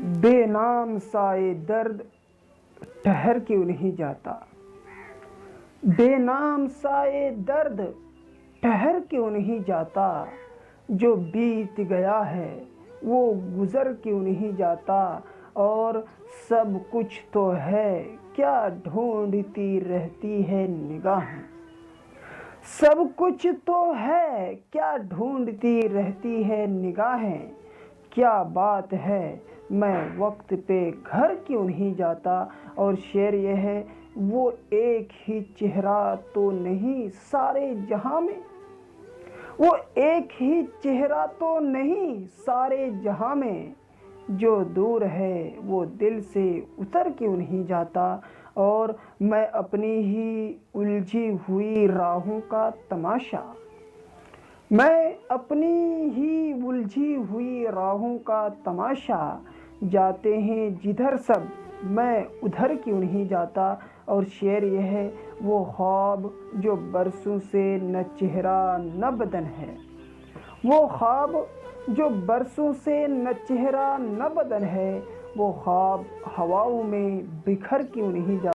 بے نام سائے درد ٹھہر کیوں نہیں جاتا؟ بے نام سائے درد ٹھہر کیوں نہیں جاتا؟ جو بیت گیا ہے وہ گزر کیوں نہیں جاتا؟ اور سب کچھ تو ہے کیا ڈھونڈتی رہتی ہے نگاہیں؟ سب کچھ تو ہے کیا ڈھونڈتی رہتی ہے نگاہیں؟ کیا بات ہے میں وقت پہ گھر کیوں نہیں جاتا؟ اور شعر یہ ہے، وہ ایک ہی چہرہ تو نہیں سارے جہاں میں، وہ ایک ہی چہرہ تو نہیں سارے جہاں میں، جو دور ہے وہ دل سے اتر کیوں نہیں جاتا؟ اور میں اپنی ہی الجھی ہوئی راہوں کا تماشا، میں اپنی ہی الجھی ہوئی راہوں کا تماشا، جاتے ہیں جدھر سب میں ادھر کیوں نہیں جاتا؟ اور شعر یہ ہے، وہ خواب جو برسوں سے نہ چہرہ نہ بدن ہے، وہ خواب جو برسوں سے نہ چہرہ نہ بدن ہے، وہ خواب ہواؤں میں بکھر کیوں نہیں جاتا؟